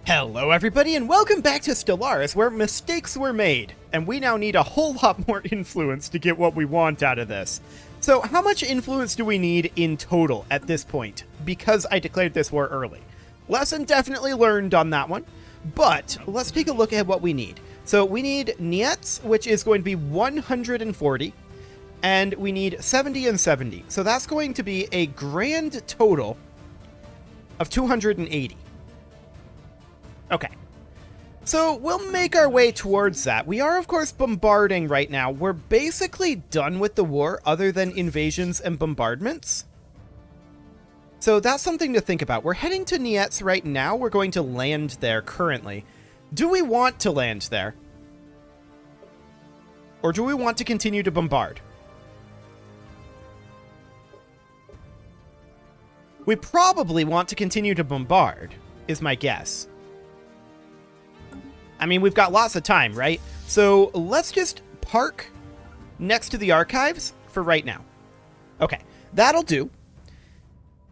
Hello everybody and welcome back to Stellaris, where mistakes were made, and we now need a whole lot more influence to get what we want out of this. So how much influence do we need in total at this point, because I declared this war early? Lesson definitely learned on that one, but let's take a look at what we need. So we need Niets, which is going to be 140, and we need 70 and 70. So that's going to be a grand total of 280. Okay, so we'll make our way towards that. We are, of course, bombarding right now. We're basically done with the war other than invasions and bombardments. So that's something to think about. We're heading to Niets right now. We're going to land there currently. Do we want to land there? Or do we want to continue to bombard? We probably want to continue to bombard, is my guess. I mean, we've got lots of time, right? So let's just park next to the archives for right now. Okay, that'll do.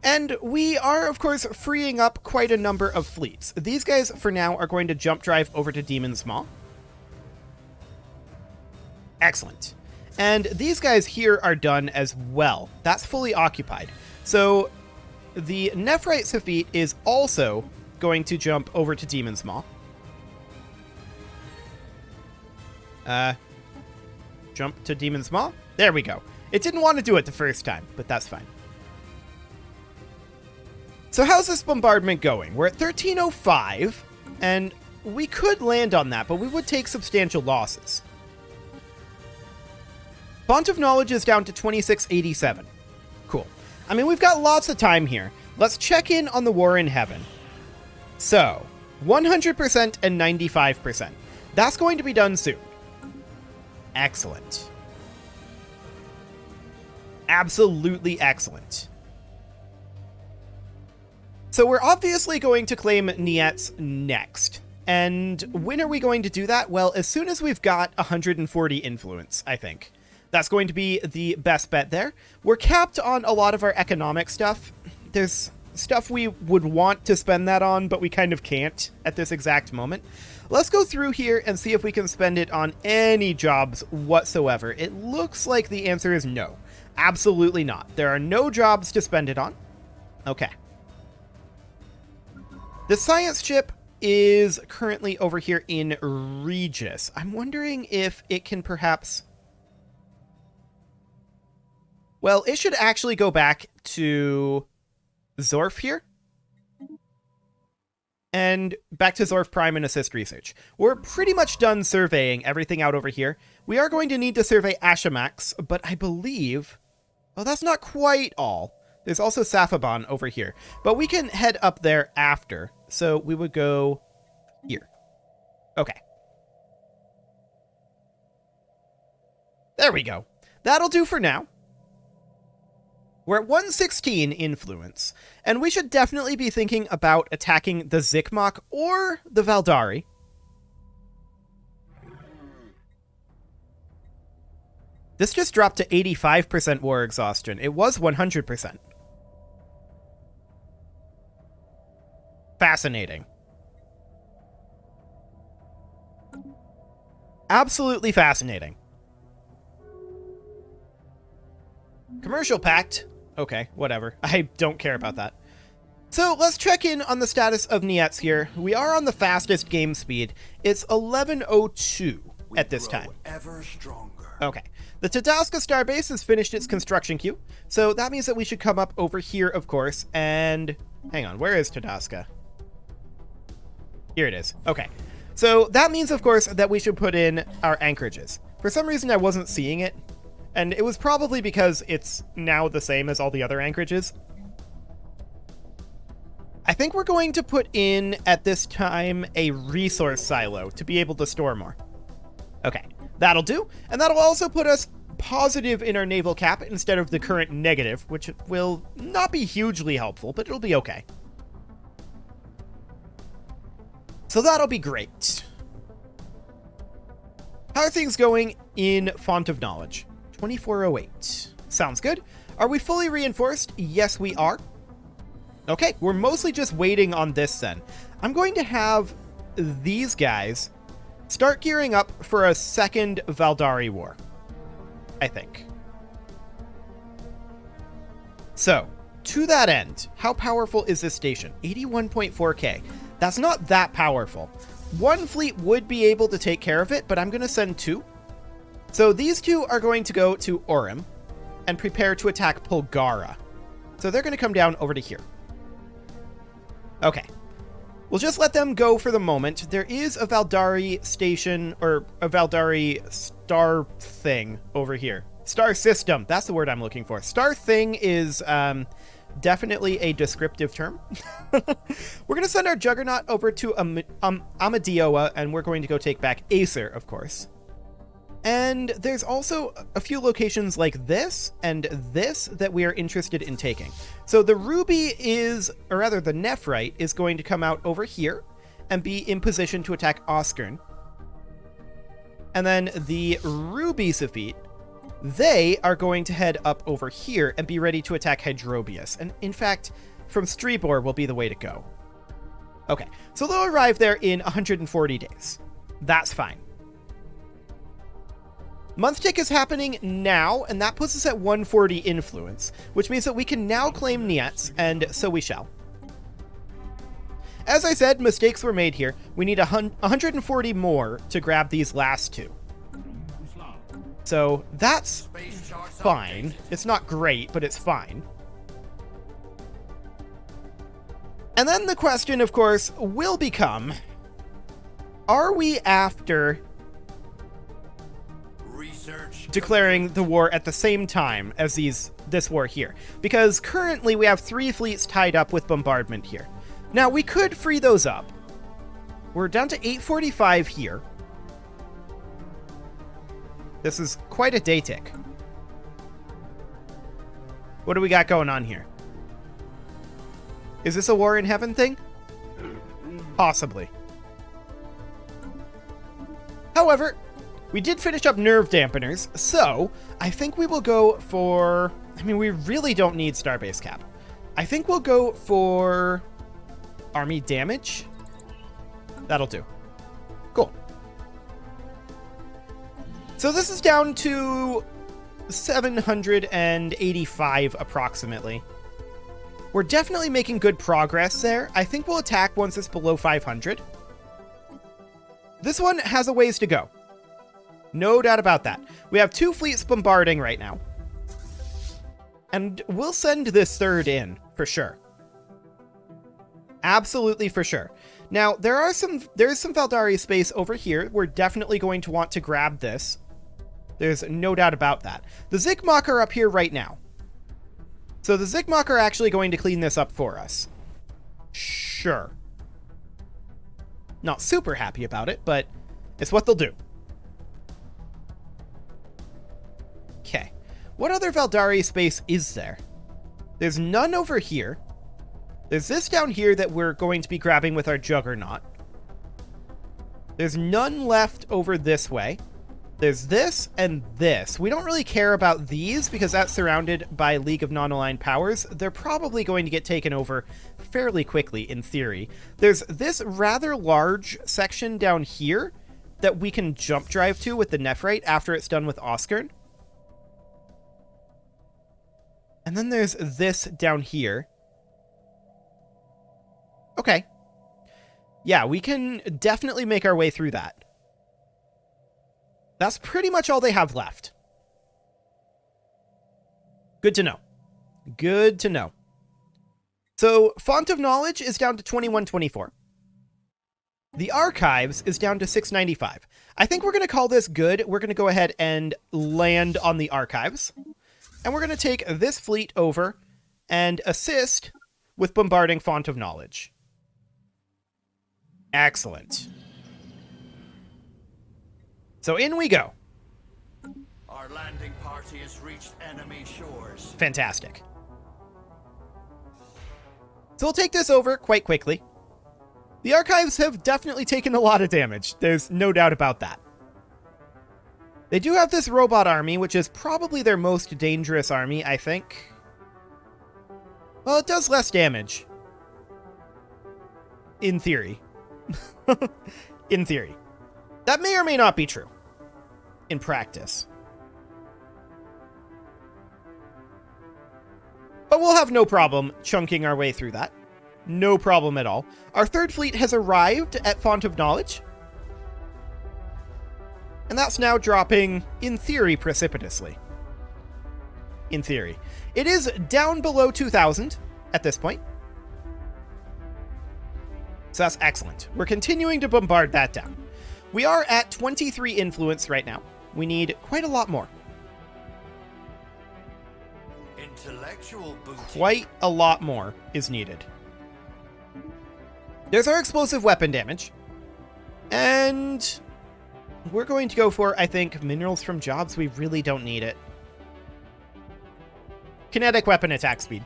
And we are, of course, freeing up quite a number of fleets. These guys, for now, are going to jump drive over to Demon's Maw. Excellent. And these guys here are done as well. That's fully occupied. So the Nephrite Safit is also going to jump over to Demon's Maw. Jump to Demon's Maw. There we go. It didn't want to do it the first time, but that's fine. So how's this bombardment going? We're at 1305, and we could land on that, but we would take substantial losses. Font of Knowledge is down to 2687. Cool. I mean, we've got lots of time here. Let's check in on the war in heaven. So, 100% and 95%. That's going to be done soon. Excellent. Absolutely excellent. So we're obviously going to claim Niets next. And when are we going to do that? Well, as soon as we've got 140 influence, I think. That's going to be the best bet there. We're capped on a lot of our economic stuff. There's stuff we would want to spend that on, but we kind of can't at this exact moment. Let's go through here and see if we can spend it on any jobs whatsoever. It looks like the answer is no. Absolutely not. There are no jobs to spend it on. Okay. The science chip is currently over here in Regis. I'm wondering if it can perhaps... Well, it should actually go back to Zorf here. And back to Zorf Prime and assist research. We're pretty much done surveying everything out over here. We are going to need to survey Ashamax, but I believe... Well, that's not quite all. There's also Safaban over here. But we can head up there after. So we would go here. Okay. There we go. That'll do for now. We're at 116 influence, and we should definitely be thinking about attacking the Zikmok or the Valdari. This just dropped to 85% war exhaustion. It was 100%. Fascinating. Absolutely fascinating. Commercial pact. Okay, whatever. I don't care about that. So let's check in on the status of Niets here. We are on the fastest game speed. It's 11:02 at this time. Ever stronger. Okay. The Tadasca Starbase has finished its construction queue, so that means that we should come up over here, of course, and... Hang on, where is Tadasca? Here it is. Okay. So that means, of course, that we should put in our anchorages. For some reason, I wasn't seeing it. And it was probably because it's now the same as all the other anchorages. I think we're going to put in, at this time, a resource silo to be able to store more. Okay, that'll do. And that'll also put us positive in our naval cap instead of the current negative, which will not be hugely helpful, but it'll be okay. So that'll be great. How are things going in Font of Knowledge? 2408. Sounds good. Are we fully reinforced? Yes, we are. Okay, we're mostly just waiting on this then. I'm going to have these guys start gearing up for a second Valdari war, I think. So, to that end, how powerful is this station? 81.4k. That's not that powerful. One fleet would be able to take care of it, but I'm going to send two. So these two are going to go to Orem and prepare to attack Polgara. So they're going to come down over to here. Okay. We'll just let them go for the moment. There is a Valdari station, or a Valdari star thing over here. Star system. That's the word I'm looking for. Star thing is definitely a descriptive term. We're going to send our Juggernaut over to Amadioa, and we're going to go take back Acer, of course. And there's also a few locations like this and this that we are interested in taking. So the Ruby is, or rather the Nephrite, is going to come out over here and be in position to attack Oskern. And then the Ruby Saphite, they are going to head up over here and be ready to attack Hydrobius. And in fact, from Strebor will be the way to go. Okay, so they'll arrive there in 140 days. That's fine. Month tick is happening now, and that puts us at 140 influence, which means that we can now claim Nietz, and so we shall. As I said, mistakes were made here. We need 140 more to grab these last two. So that's fine. It's not great, but it's fine. And then the question, of course, will become, are we after declaring the war at the same time as this war here? Because currently we have 3 fleets tied up with bombardment here. Now, we could free those up. We're down to 845 here. This is quite a day tick. What do we got going on here? Is this a war in heaven thing? Possibly. However, we did finish up nerve dampeners, so I think we will go for... I mean, we really don't need Starbase Cap. I think we'll go for army damage. That'll do. Cool. So this is down to 785 approximately. We're definitely making good progress there. I think we'll attack once it's below 500. This one has a ways to go. No doubt about that. We have 2 fleets bombarding right now. And we'll send this third in, for sure. Absolutely for sure. Now, there is some Valdari space over here. We're definitely going to want to grab this. There's no doubt about that. The Zigmach are up here right now. So the Zigmach are actually going to clean this up for us. Sure. Not super happy about it, but it's what they'll do. Okay. What other Valdari space is there? There's none over here. There's this down here that we're going to be grabbing with our Juggernaut. There's none left over this way. There's this and this. We don't really care about these because that's surrounded by League of Non-Aligned Powers. They're probably going to get taken over fairly quickly, in theory. There's this rather large section down here that we can jump drive to with the Nephrite after it's done with Oskern. And then there's this down here. Okay. Yeah, we can definitely make our way through that. That's pretty much all they have left. Good to know. Good to know. So, Font of Knowledge is down to 2124. The Archives is down to 695. I think we're going to call this good. We're going to go ahead and land on the Archives. And we're going to take this fleet over and assist with bombarding Font of Knowledge. Excellent. So in we go. Our landing party has reached enemy shores. Fantastic. So we'll take this over quite quickly. The Archives have definitely taken a lot of damage. There's no doubt about that. They do have this robot army, which is probably their most dangerous army, I think. Well, it does less damage. In theory. In theory. That may or may not be true. In practice. But we'll have no problem chunking our way through that. No problem at all. Our third fleet has arrived at Font of Knowledge. And that's now dropping, in theory, precipitously. In theory. It is down below 2,000 at this point. So that's excellent. We're continuing to bombard that down. We are at 23 influence right now. We need quite a lot more. Intellectual booty. Quite a lot more is needed. There's our explosive weapon damage. And we're going to go for, I think, minerals from jobs. We really don't need it. Kinetic weapon attack speed.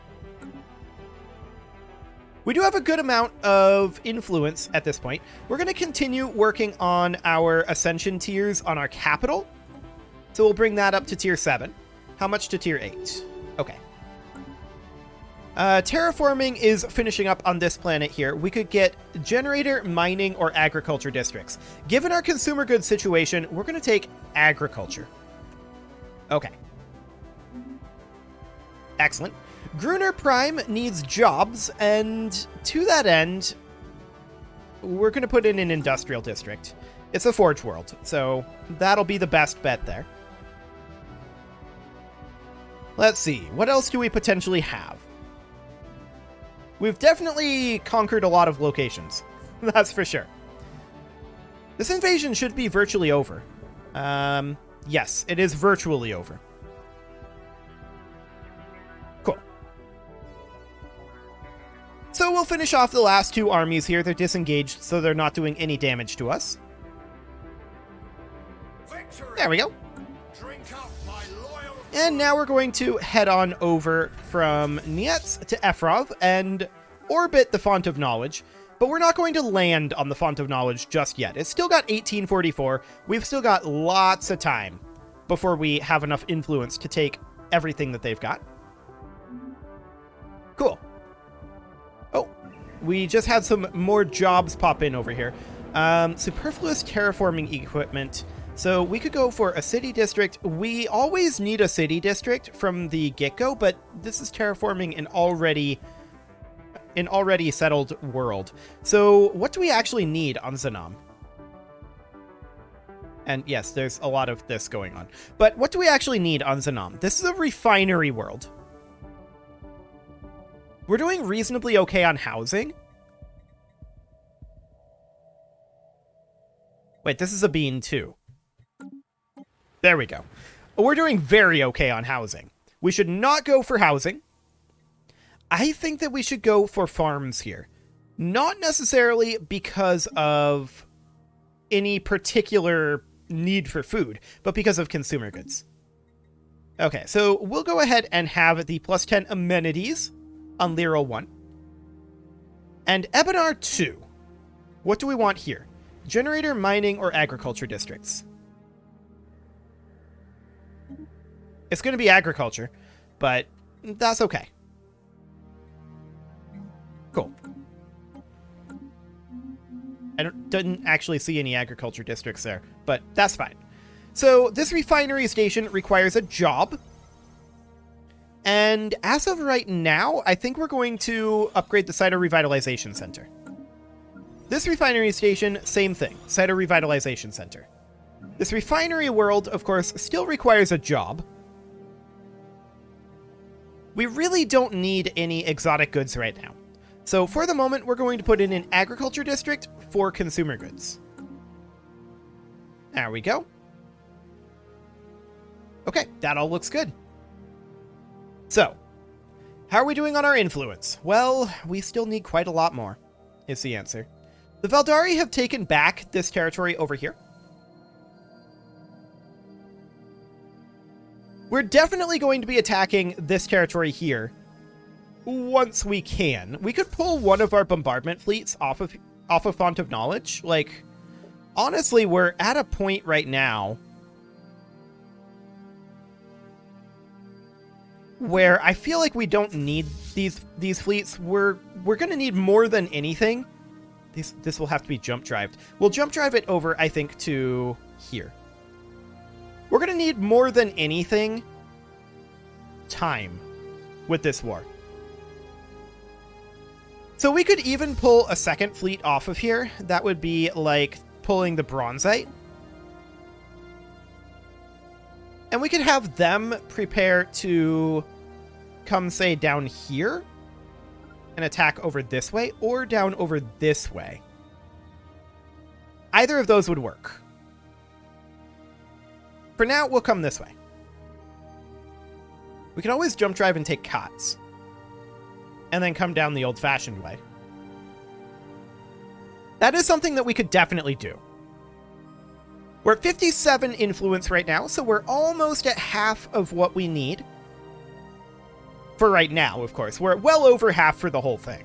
We do have a good amount of influence at this point. We're going to continue working on our ascension tiers on our capital. So we'll bring that up to tier 7. How much to tier 8? Okay. Terraforming is finishing up on this planet here. We could get generator, mining, or agriculture districts. Given our consumer goods situation, we're going to take agriculture. Okay. Excellent. Gruner Prime needs jobs, and to that end, we're going to put in an industrial district. It's a forge world, so that'll be the best bet there. Let's see, what else do we potentially have? We've definitely conquered a lot of locations, that's for sure. This invasion should be virtually over. Yes, it is virtually over. Cool. So we'll finish off the last two armies here. They're disengaged, so they're not doing any damage to us. Victory. There we go. Drink up my loyal. And now we're going to head on over from Nietz to Efrov and orbit the Font of Knowledge, but we're not going to land on the Font of Knowledge just yet. It's still got 1844. We've still got lots of time before we have enough influence to take everything that they've got. Cool. Oh, we just had some more jobs pop in over here. Superfluous terraforming equipment. So we could go for a city district. We always need a city district from the get-go, but this is terraforming an already settled world. So what do we actually need on Zanam? And yes, there's a lot of this going on. But what do we actually need on Zanam? This is a refinery world. We're doing reasonably okay on housing. Wait, this is a bean too. There we go. We're doing very okay on housing. We should not go for housing. I think that we should go for farms here. Not necessarily because of any particular need for food, but because of consumer goods. Okay, so we'll go ahead and have the +10 amenities on Lyral 1. And Ebenar 2. What do we want here? Generator, mining, or agriculture districts? It's going to be agriculture, but that's okay. Cool. I didn't actually see any agriculture districts there, but that's fine. So this refinery station requires a job. And as of right now, I think we're going to upgrade the Cyto Revitalization Center. This refinery station, same thing. Cyto Revitalization Center. This refinery world, of course, still requires a job. We really don't need any exotic goods right now. So for the moment, we're going to put in an agriculture district for consumer goods. There we go. Okay, that all looks good. So, how are we doing on our influence? Well, we still need quite a lot more, is the answer. The Valdari have taken back this territory over here. We're definitely going to be attacking this territory here once we can. We could pull one of our bombardment fleets off of Font of Knowledge. Like, honestly, we're at a point right now where I feel like we don't need these fleets. We're going to need more than anything This will have to be jump drived. We'll jump drive it over, I think, to here. We're going to need more than anything time with this war. So we could even pull a second fleet off of here. That would be like pulling the Bronzite. And we could have them prepare to come, say, down here and attack over this way, or down over this way. Either of those would work. For now, we'll come this way. We can always jump drive and take cots. And then come down the old-fashioned way. That is something that we could definitely do. We're at 57 influence right now, so we're almost at half of what we need. For right now, of course. We're well over half for the whole thing.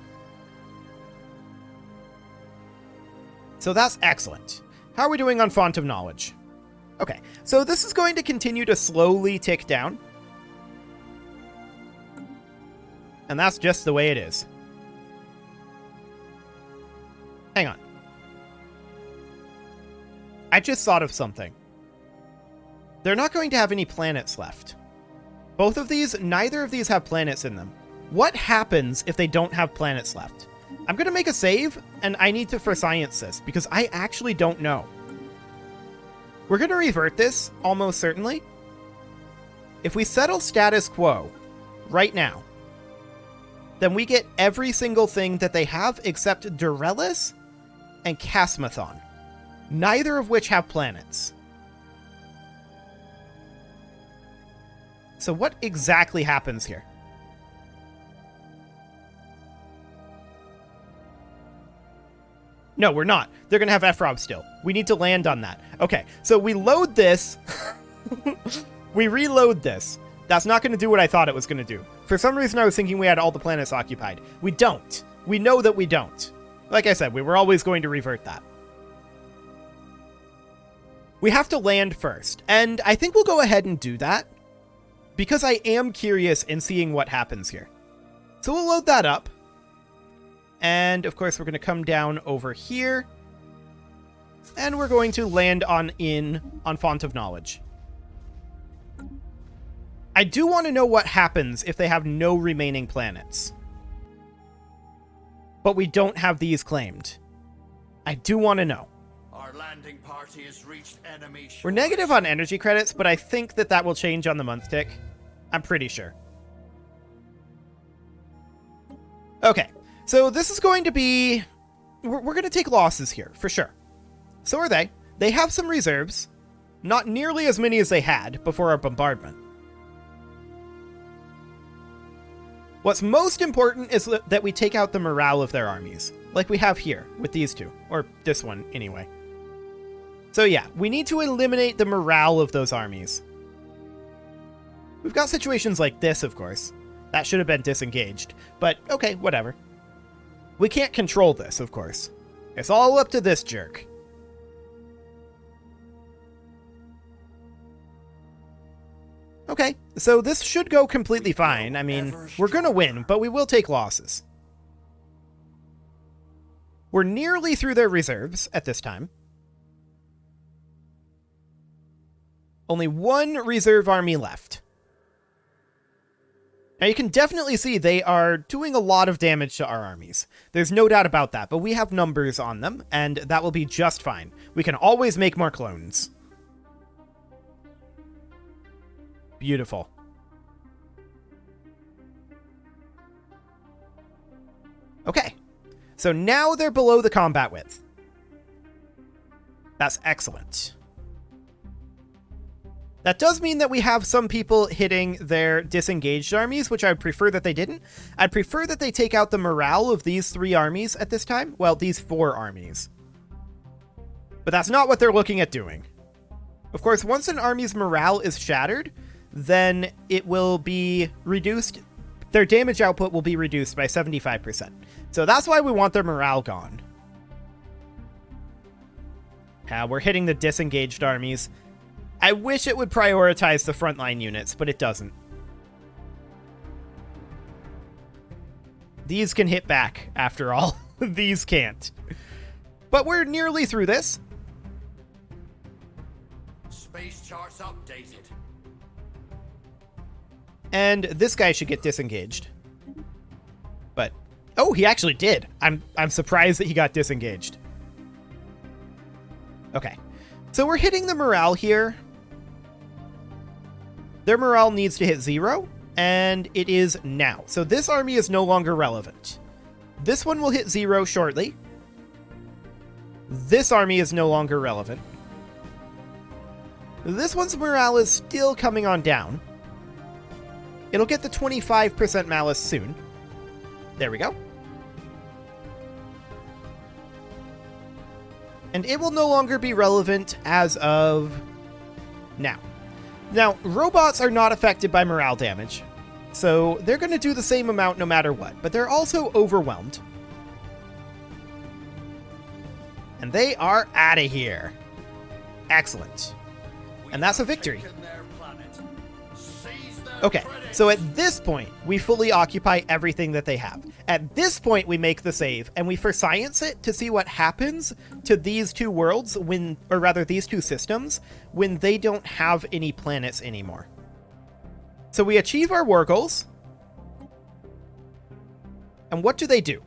So that's excellent. How are we doing on Font of Knowledge? Okay, so this is going to continue to slowly tick down. And that's just the way it is. Hang on. I just thought of something. They're not going to have any planets left. Both of these, neither of these have planets in them. What happens if they don't have planets left? I'm going to make a save, and I need to for science this, because I actually don't know. We're going to revert this, almost certainly. If we settle status quo right now, then we get every single thing that they have except Durelis and Casmathon, neither of which have planets. So what exactly happens here? No, we're not. They're going to have FROB still. We need to land on that. Okay, so we load this. We reload this. That's not going to do what I thought it was going to do. For some reason, I was thinking we had all the planets occupied. We don't. We know that we don't. Like I said, we were always going to revert that. We have to land first, and I think we'll go ahead and do that, because I am curious in seeing what happens here. So we'll load that up. And of course, we're going to come down over here. And we're going to land on Font of Knowledge. I do want to know what happens if they have no remaining planets. But we don't have these claimed. I do want to know. Our landing party has reached enemy shores. We're negative on energy credits, but I think that will change on the month tick. I'm pretty sure. Okay, so this is going to be... We're going to take losses here, for sure. So are they. They have some reserves. Not nearly as many as they had before our bombardment. What's most important is that we take out the morale of their armies, like we have here with these two, or this one anyway. So yeah, we need to eliminate the morale of those armies. We've got situations like this, of course. That should have been disengaged, but okay, whatever. We can't control this, of course. It's all up to this jerk. Okay, so this should go completely fine. I mean, we're gonna win, but we will take losses. We're nearly through their reserves at this time. Only one reserve army left. Now you can definitely see they are doing a lot of damage to our armies. There's no doubt about that, but we have numbers on them, and that will be just fine. We can always make more clones. Beautiful. Okay, so now they're below the combat width. That's excellent. That does mean that we have some people hitting their disengaged armies, which I'd prefer that they didn't. I'd prefer that they take out the morale of these 3 armies at this time. Well, these 4 armies. But that's not what they're looking at doing. Of course, once an army's morale is shattered, then it will be reduced. Their damage output will be reduced by 75%. So that's why we want their morale gone. We're hitting the disengaged armies. I wish it would prioritize the frontline units, but it doesn't. These can hit back, after all. These can't. But we're nearly through this. Space charts updated. And this guy should get disengaged. But, oh, he actually did. I'm surprised that he got disengaged. Okay. So we're hitting the morale here. Their morale needs to hit 0, and it is now. So this army is no longer relevant. This one will hit 0 shortly. This army is no longer relevant. This one's morale is still coming on down. It'll get the 25% malice soon. There we go. And it will no longer be relevant as of now. Now, robots are not affected by morale damage, so they're going to do the same amount no matter what, but they're also overwhelmed. And they are out of here. Excellent. And that's a victory. Okay, so at this point, we fully occupy everything that they have. At this point, we make the save, and we for science it to see what happens to these two worlds when, or rather these two systems, when they don't have any planets anymore. So we achieve our war goals. And what do they do?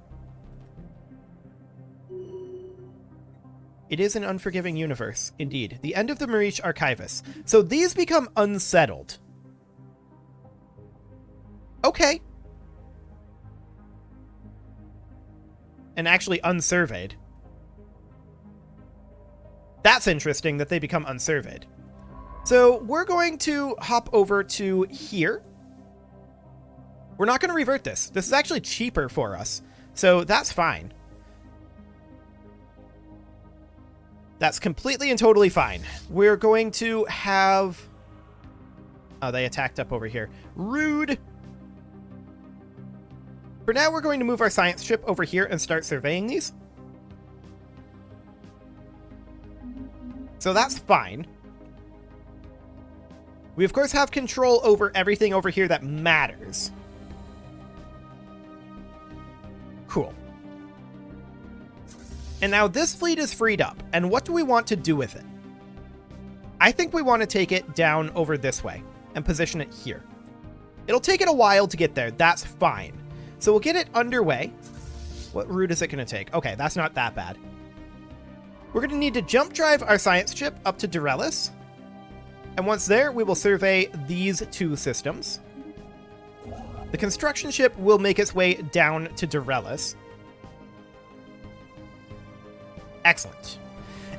It is an unforgiving universe, indeed. The end of the Mariche Archivus. So these become unsettled. Okay. And actually unsurveyed. That's interesting that they become unsurveyed. So we're going to hop over to here. We're not going to revert this. This is actually cheaper for us. So that's fine. That's completely and totally fine. We're going to have... Oh, they attacked up over here. Rude. For now, we're going to move our science ship over here and start surveying these. So that's fine. We, of course, have control over everything over here that matters. Cool. And now this fleet is freed up, and what do we want to do with it? I think we want to take it down over this way and position it here. It'll take it a while to get there, that's fine. So we'll get it underway. What route is it going to take? Okay, that's not that bad. We're going to need to jump drive our science ship up to Stellaris. And once there, we will survey these two systems. The construction ship will make its way down to Stellaris. Excellent.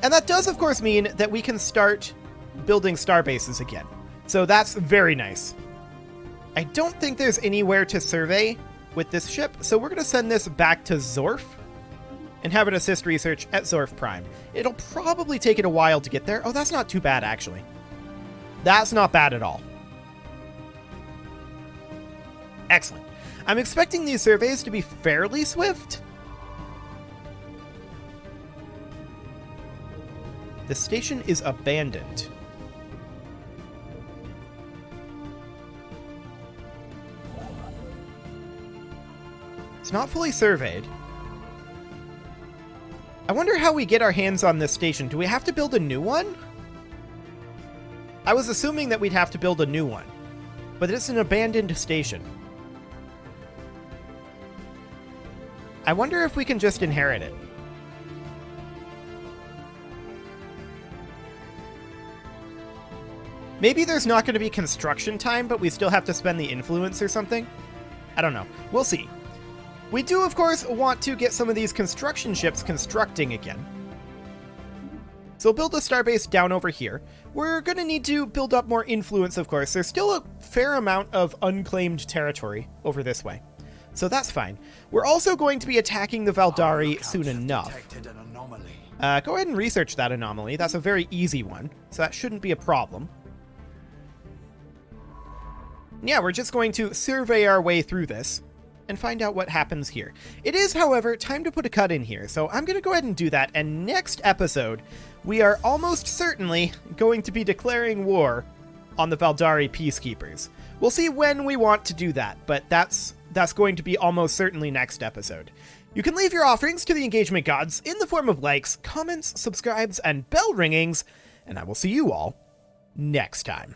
And that does, of course, mean that we can start building star bases again. So that's very nice. I don't think there's anywhere to survey with this ship, so we're going to send this back to Zorf and have it assist research at Zorf Prime. It'll probably take it a while to get there. Oh, that's not too bad, actually. That's not bad at all. Excellent. I'm expecting these surveys to be fairly swift. The station is abandoned. It's not fully surveyed. I wonder how we get our hands on this station. Do we have to build a new one? I was assuming that we'd have to build a new one, but it's an abandoned station. I wonder if we can just inherit it. Maybe there's not going to be construction time, but we still have to spend the influence or something? I don't know. We'll see. We do, of course, want to get some of these construction ships constructing again. So we'll build a starbase down over here. We're going to need to build up more influence, of course. There's still a fair amount of unclaimed territory over this way. So that's fine. We're also going to be attacking the Valdari soon enough. Go ahead and research that anomaly. That's a very easy one, so that shouldn't be a problem. Yeah, we're just going to survey our way through this and find out what happens here. It is, however, time to put a cut in here, so I'm going to go ahead and do that, and next episode, we are almost certainly going to be declaring war on the Valdari Peacekeepers. We'll see when we want to do that, but that's going to be almost certainly next episode. You can leave your offerings to the engagement gods in the form of likes, comments, subscribes, and bell ringings, and I will see you all next time.